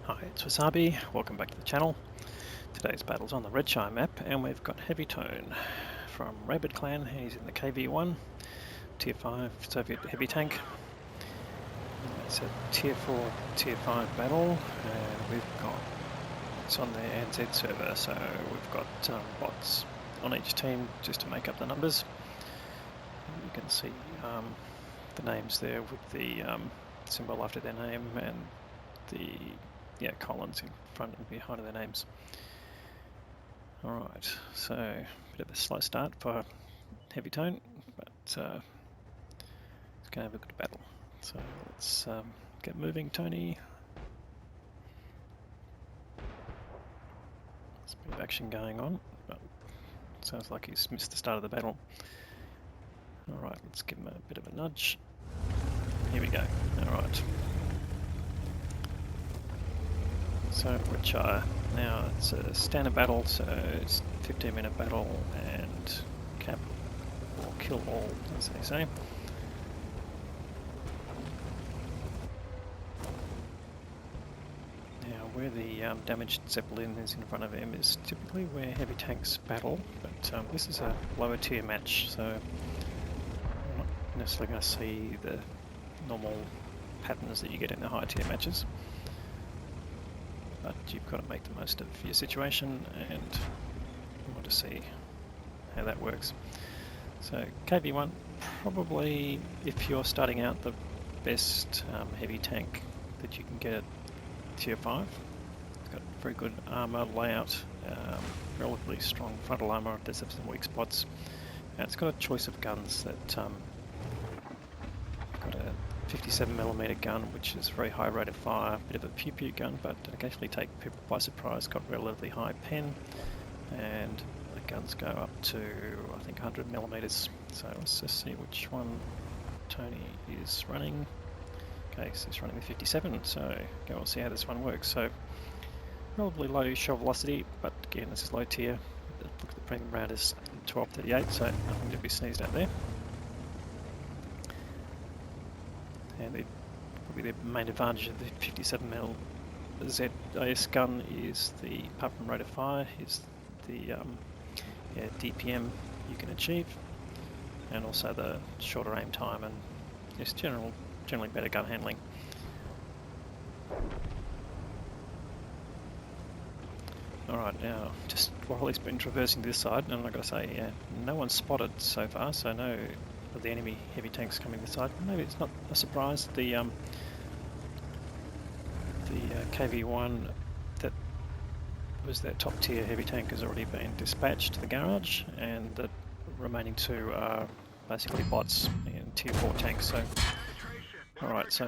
Hi, it's Wasabi. Welcome back to the channel. Today's battle's on the Redshire map, and we've got HeavyTone from Rabid Clan. He's in the KV-1, Tier 5 Soviet heavy tank. It's a Tier 4, Tier 5 battle, and it's on the NZ server, so we've got bots on each team just to make up the numbers. You can see the names there with the symbol after their name and the columns in front and behind their names. Alright, so a bit of a slow start for HeavyTone, but it's going to have a good battle. So let's get moving, Tony. There's a bit of action going on, but it sounds like he's missed the start of the battle. Alright, let's give him a bit of a nudge. Here we go. Alright. So Redshire, now it's a standard battle, so it's a 15-minute battle and cap or kill all, as they say. Now where the damaged Zeppelin is in front of him is typically where heavy tanks battle, but this is a lower tier match, so I'm not necessarily going to see the normal patterns that you get in the higher tier matches. But you've got to make the most of your situation, and you want to see how that works. So KV-1, probably if you're starting out, the best heavy tank that you can get at Tier 5. It's got very good armour layout, relatively strong frontal armour, there's some weak spots, and it's got a choice of guns that got a 57mm gun, which is very high rate of fire, a bit of a pew-pew gun, but it can actually take people by surprise, got relatively high pen, and the guns go up to, I think, 100mm. So let's just see which one Tony is running. Okay, so he's running the 57, so we'll see how this one works. So relatively low shell velocity, but again, this is low tier. Look at the premium round is 1238, so nothing to be sneezed at there. And probably the main advantage of the 57mm ZAS gun is the, apart from rate of fire, is the DPM you can achieve, and also the shorter aim time and just generally better gun handling. Alright, now just while he's been traversing this side, and I've got to say, no one's spotted so far, so no of the enemy heavy tanks coming this side. Maybe it's not a surprise. The KV-1 that was their top tier heavy tank has already been dispatched to the garage, and the remaining two are basically bots in tier 4 tanks. So, alright, so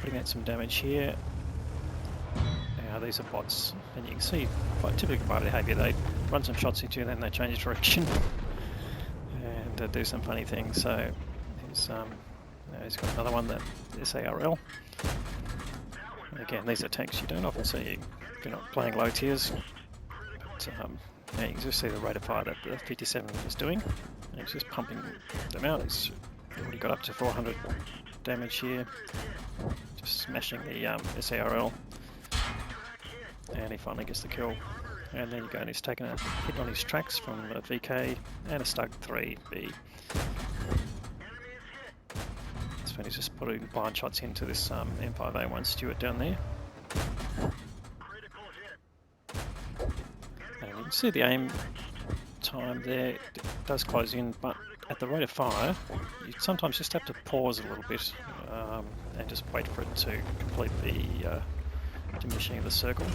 putting out some damage here. Now these are bots, and you can see quite typical bot behaviour. They run some shots into you, then they change direction. Do some funny things. So he's got another one, that SARL. And again, these are tanks you don't often see if you're not playing low tiers. But yeah, you can just see the rate of fire that the 57 is doing. And he's just pumping them out. He's already got up to 400 damage here, just smashing the SARL, and he finally gets the kill. And then you go and he's taken a hit on his tracks from a VK and a Stug 3B. So he's just putting blind shots into this M5A1 Stuart down there. And you can see the aim time there, it does close in, but at the rate of fire, you sometimes just have to pause a little bit and just wait for it to complete the diminishing of the circle.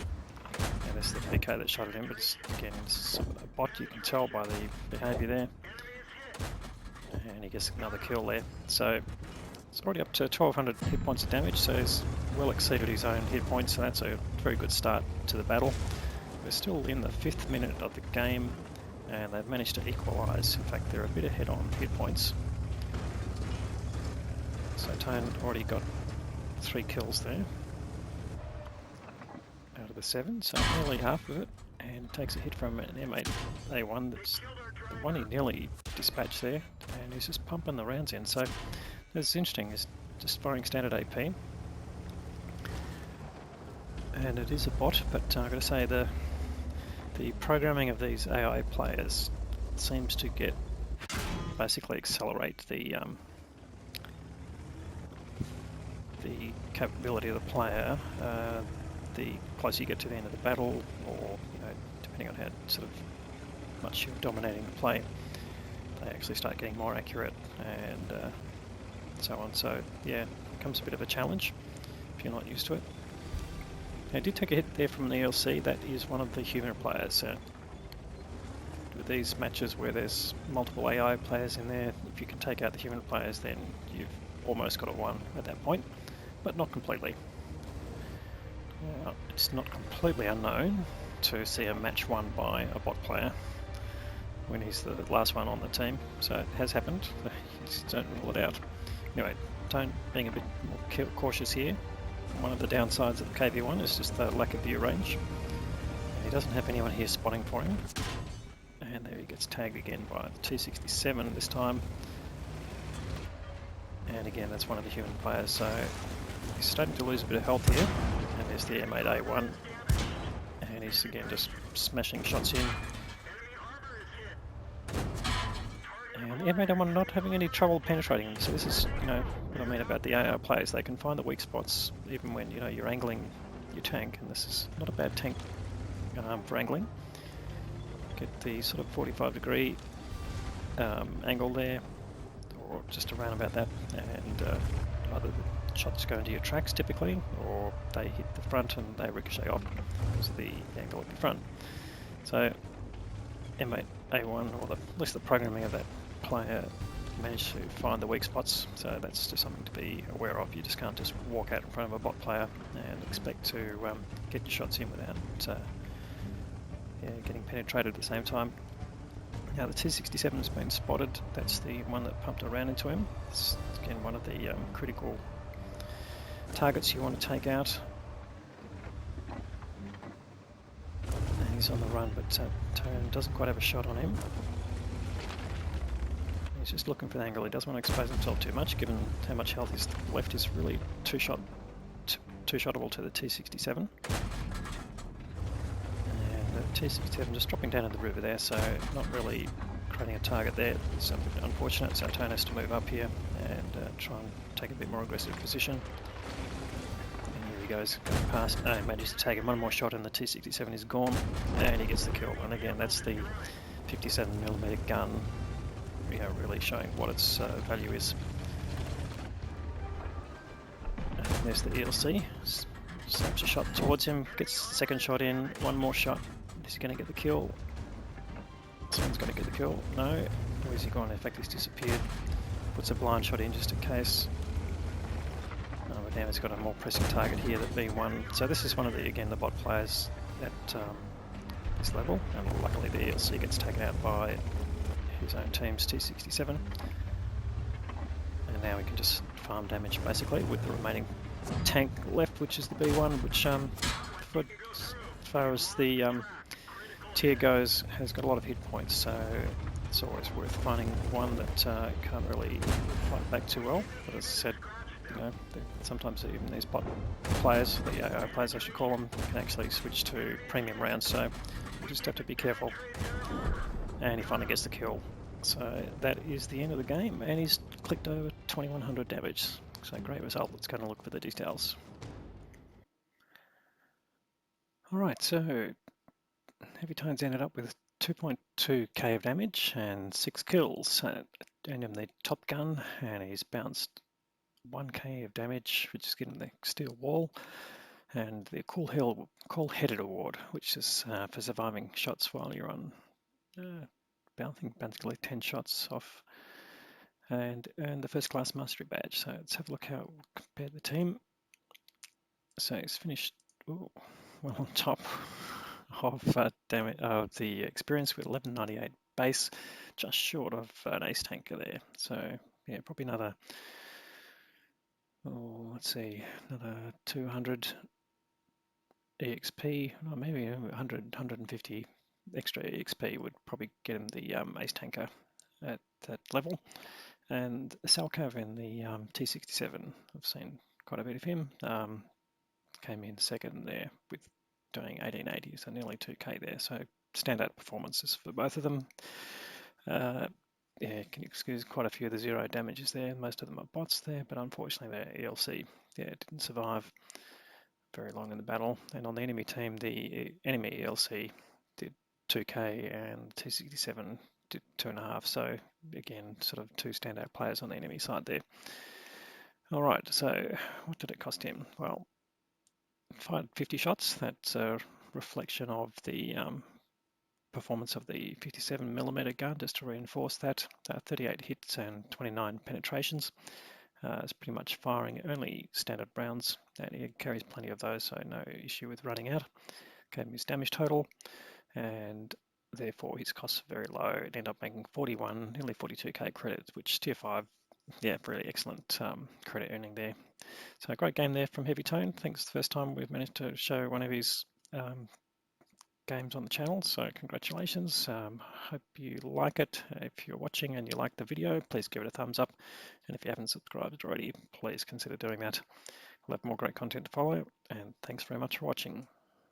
And there's the VK that shot at him, but it's, again, it's a bot, you can tell by the behaviour there. And he gets another kill there. So it's already up to 1200 hit points of damage, so he's well exceeded his own hit points, so that's a very good start to the battle. We're still in the 5th minute of the game, and they've managed to equalise. In fact, they're a bit ahead on hit points. So Tone already got 3 kills there out of the 7, so nearly half of it, and takes a hit from an M8A1 that's the one he nearly dispatched there, and he's just pumping the rounds in. So this is interesting, he's just firing standard AP. and it is a bot, but I've got to say the programming of these AI players seems to basically accelerate the capability of the player the closer you get to the end of the battle, or depending on how sort of much you're dominating the play, they actually start getting more accurate and so on. So yeah, it becomes a bit of a challenge if you're not used to it. I did take a hit there from the ELC. That is one of the human players. So with these matches where there's multiple AI players in there, if you can take out the human players, then you've almost got a win at that point, but not completely. It's not completely unknown to see a match won by a bot player when he's the last one on the team, so it has happened. Just don't rule it out. Anyway, Tone being a bit more cautious here. One of the downsides of the KV-1 is just the lack of view range. He doesn't have anyone here spotting for him. And there he gets tagged again by the T67 this time. And again, that's one of the human players, so he's starting to lose a bit of health here. And there's the M8A1. And he's again just smashing shots in. And the M8A1 not having any trouble penetrating them. So this is, what I mean about the AI players. They can find the weak spots even when, you're angling your tank. And this is not a bad tank for angling. Get the sort of 45-degree angle there, or just around about that, and either the shots go into your tracks typically, or they hit the front and they ricochet off because of the angle of your front. So M8A1, or at least the programming of that player, managed to find the weak spots, so that's just something to be aware of. You just can't just walk out in front of a bot player and expect to get your shots in without getting penetrated at the same time. Now the T67 has been spotted. That's the one that pumped around into him. It's again one of the critical targets you want to take out. And he's on the run, but Tone doesn't quite have a shot on him. He's just looking for the angle. He doesn't want to expose himself too much, given how much health is left. Is really two-shottable to the T67. T67 just dropping down in the river there, so not really creating a target there. It's a bit unfortunate, so Tone has to move up here and try and take a bit more aggressive position. And here he goes, going past. No, he manages to take him. One more shot and the T67 is gone, and he gets the kill. And again, that's the 57mm gun, really showing what its value is. And there's the ELC. Snaps a shot towards him, gets the second shot in, one more shot. Is he going to get the kill? This one's going to get the kill. No. Where's he gone? In fact, he's disappeared. Puts a blind shot in just in case. Oh, but now he's got a more pressing target here, the B1. So this is one of the bot players at this level. And luckily the ELC gets taken out by his own team's T67. And now we can just farm damage basically with the remaining tank left, which is the B1, which as far as the tier goes, has got a lot of hit points, so it's always worth finding one that can't really fight back too well. But as I said, sometimes even these bot players, the AI players I should call them, can actually switch to premium rounds, so you just have to be careful. And he finally gets the kill. So that is the end of the game, and he's clicked over 2100 damage. So great result. Let's go and look for the details. Alright, so HeavyTone's ended up with 2.2k of damage and 6 kills. And him the top gun, and he's bounced 1k of damage, which is getting the steel wall, and the cool headed award, which is for surviving shots while you're on bouncing basically 10 shots off, and earn the first class mastery badge. So let's have a look how it will compare the team. So he's finished well on top of the experience with 1198 base, just short of an ace tanker there. So yeah, probably another, let's see, another 200 EXP, or maybe 150 extra EXP would probably get him the ace tanker at that level. And Salkov in the T67, I've seen quite a bit of him. came in second there with doing 1880, so nearly 2k there. So standout performances for both of them. Yeah, can you excuse quite a few of the 0 damages there. Most of them are bots there, but unfortunately their ELC didn't survive very long in the battle. And on the enemy team, the enemy ELC did 2k and T67 did 2.5. So again, sort of 2 standout players on the enemy side there. All right, so what did it cost him? Well, fired 50 shots. That's a reflection of the performance of the 57mm gun, just to reinforce that. 38 hits and 29 penetrations. It's pretty much firing only standard rounds, and he carries plenty of those, so no issue with running out. Gave him his damage total, and therefore his costs are very low. It ended up making 41, nearly 42k credits, which tier 5, yeah, really excellent credit earning there. So a great game there from HeavyTone. I think it's the first time we've managed to show one of his games on the channel, so congratulations. Hope you like it. If you're watching and you like the video, please give it a thumbs up, and if you haven't subscribed already, please consider doing that. We'll have more great content to follow, and thanks very much for watching.